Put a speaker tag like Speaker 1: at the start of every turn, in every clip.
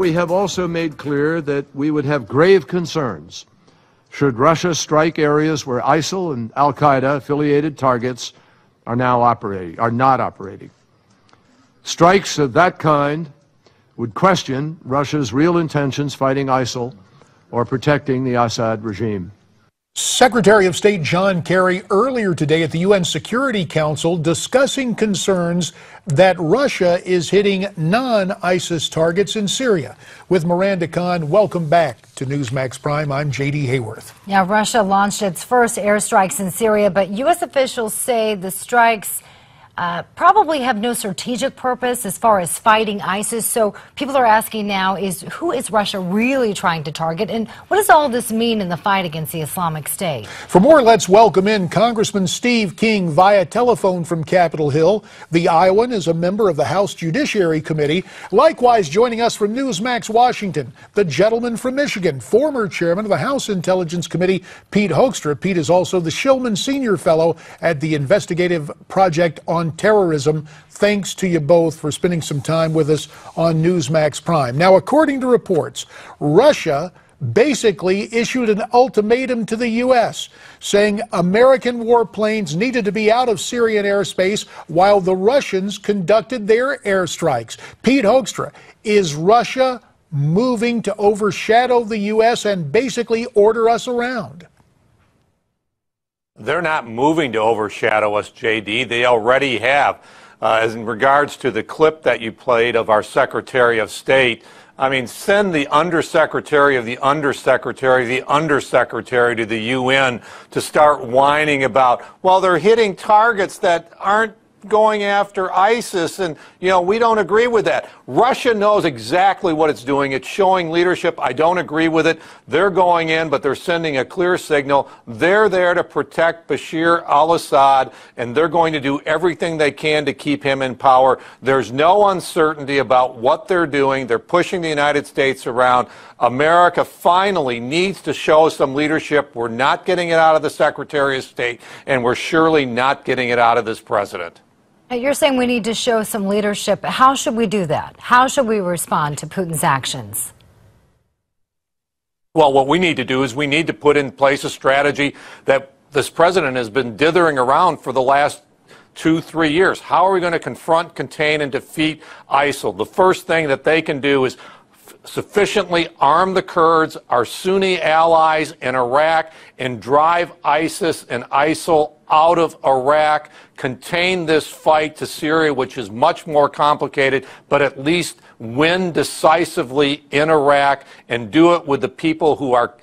Speaker 1: we have also made clear that we would have grave concerns should Russia strike areas where ISIL and al-Qaeda-affiliated targets are not operating. Strikes of that kind would question Russia's real intentions fighting ISIL or protecting the Assad regime.
Speaker 2: Secretary of State John Kerry earlier today at the UN Security Council discussing concerns that Russia is hitting non-ISIS targets in Syria. With Miranda Khan, welcome back to Newsmax Prime. I'm J.D. Hayworth.
Speaker 3: Yeah, Russia launched its first airstrikes in Syria, but U.S. officials say the strikes probably have no strategic purpose as far as fighting ISIS. So people are asking now who is Russia really trying to target, and what does all this mean in the fight against the Islamic State?
Speaker 2: For more, let's welcome in Congressman Steve King via telephone from Capitol Hill. The Iowan is a member of the House Judiciary Committee. Likewise, joining us from Newsmax Washington, the gentleman from Michigan, former chairman of the House Intelligence Committee, Pete Hoekstra. Pete is also the Shillman Senior Fellow at the Investigative Project on Terrorism. Thanks to you both for spending some time with us on Newsmax Prime. Now, according to reports, Russia basically issued an ultimatum to the U.S. saying American warplanes needed to be out of Syrian airspace while the Russians conducted their airstrikes. Pete Hoekstra, is Russia moving to overshadow the U.S. and basically order us around?
Speaker 4: They're not moving to overshadow us, J.D. They already have. As in regards to the clip that you played of our Secretary of State, I mean, send the undersecretary of the undersecretary to the UN to start whining about, well, they're hitting targets that aren't going after ISIS, and, you know, we don't agree with that. Russia knows exactly what it's doing. It's showing leadership. I don't agree with it. They're going in, but they're sending a clear signal. They're there to protect Bashar al-Assad, and they're going to do everything they can to keep him in power. There's no uncertainty about what they're doing. They're pushing the United States around. America finally needs to show some leadership. We're not getting it out of the Secretary of State, and we're surely not getting it out of this president.
Speaker 3: You're saying we need to show some leadership. How should we do that? How should we respond to Putin's actions?
Speaker 4: Well, what we need to do is we need to put in place a strategy that this president has been dithering around for the last 2-3 years. How are we going to confront, contain, and defeat ISIL? The first thing that they can do is sufficiently arm the Kurds, our Sunni allies in Iraq, and drive ISIS and ISIL out of Iraq, contain this fight to Syria, which is much more complicated, but at least win decisively in Iraq, and do it with the people who are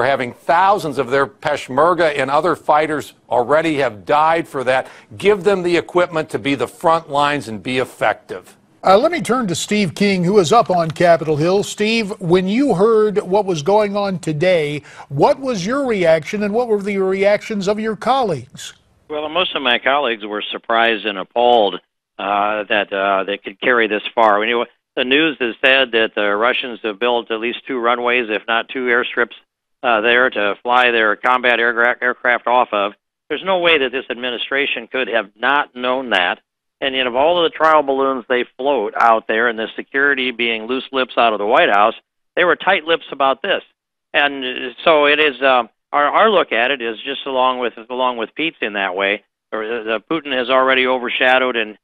Speaker 4: having thousands of their Peshmerga and other fighters already have died for that. Give them the equipment to be the front lines and be effective.
Speaker 2: Let me turn to Steve King, who is up on Capitol Hill. Steve, when you heard what was going on today, what was your reaction and what were the reactions of your colleagues?
Speaker 5: Well, most of my colleagues were surprised and appalled that they could carry this far. You know, the news has said that the Russians have built at least 2 runways, if not 2 airstrips, there to fly their combat aircraft off of. There's no way that this administration could have not known that. And yet, of all of the trial balloons they float out there, and the security being loose lips out of the White House, they were tight lips about this. And so it is. Our look at it is just along with Pete's in that way. Putin has already overshadowed and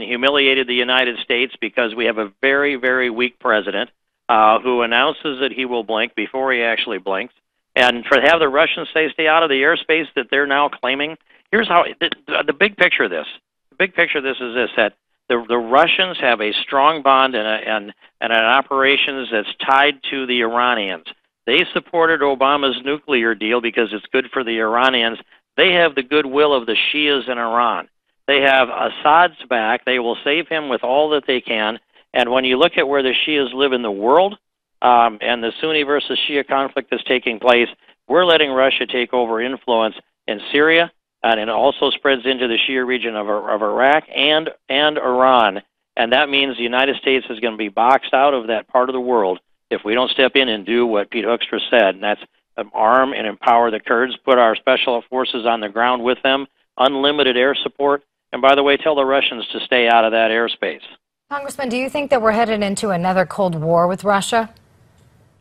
Speaker 5: humiliated the United States because we have a very, very weak president who announces that he will blink before he actually blinks. And for have the Russians stay out of the airspace that they're now claiming. Here's how the big picture of this. The big picture of this is this: that the Russians have a strong bond and an operations that's tied to the Iranians. They supported Obama's nuclear deal because it's good for the Iranians. They have the goodwill of the Shias in Iran. They have Assad's back. They will save him with all that they can. And when you look at where the Shias live in the world, and the Sunni versus Shia conflict that's taking place, we're letting Russia take over influence in Syria, and it also spreads into the Shia region of Iraq and Iran. And that means the United States is going to be boxed out of that part of the world if we don't step in and do what Pete Hoekstra said, and that's arm and empower the Kurds, put our special forces on the ground with them, unlimited air support, and by the way, tell the Russians to stay out of that airspace.
Speaker 3: Congressman, do you think that we're headed into another Cold War with Russia?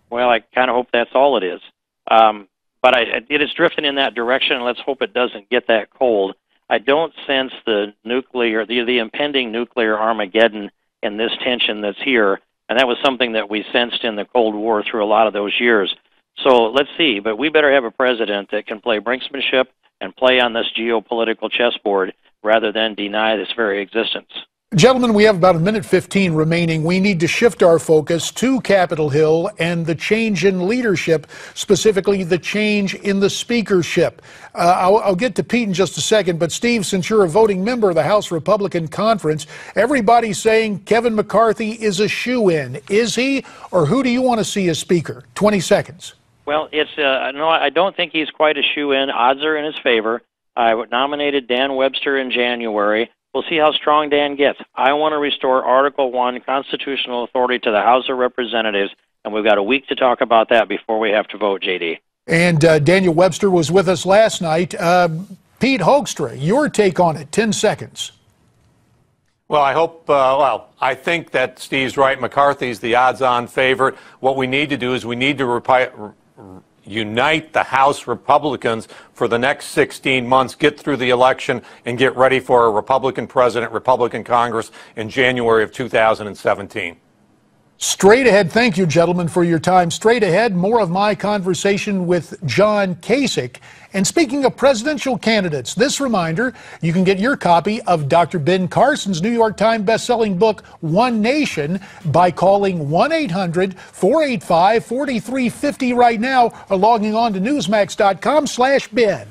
Speaker 5: Well, I kind of hope that's all it is. But it is drifting in that direction, and let's hope it doesn't get that cold. I don't sense the impending nuclear Armageddon in this tension that's here, and that was something that we sensed in the Cold War through a lot of those years. So let's see, but we better have a president that can play brinksmanship and play on this geopolitical chessboard rather than deny this very existence.
Speaker 2: Gentlemen, we have about 1:15 remaining. We need to shift our focus to Capitol Hill and the change in leadership, specifically the change in the speakership. I'll get to Pete in just a second, but Steve, since you're a voting member of the House Republican Conference, everybody's saying Kevin McCarthy is a shoo-in. Is he, or who do you want to see as Speaker? 20 seconds.
Speaker 5: Well, no, I don't think he's quite a shoo-in. Odds are in his favor. I nominated Dan Webster in January. We'll see how strong Dan gets. I want to restore Article 1 constitutional authority to the House of Representatives, and we've got a week to talk about that before we have to vote, J.D.
Speaker 2: And Daniel Webster was with us last night. Pete Hoekstra, your take on it, 10 seconds.
Speaker 4: Well, I think that Steve's right. McCarthy's the odds-on favorite. What we need to do is we need to unite the House Republicans for the next 16 months, get through the election, and get ready for a Republican president, Republican Congress in January of 2017.
Speaker 2: Straight ahead, thank you, gentlemen, for your time. Straight ahead, more of my conversation with John Kasich. And speaking of presidential candidates, this reminder, you can get your copy of Dr. Ben Carson's New York Times bestselling book, One Nation, by calling 1-800-485-4350 right now or logging on to Newsmax.com/Ben.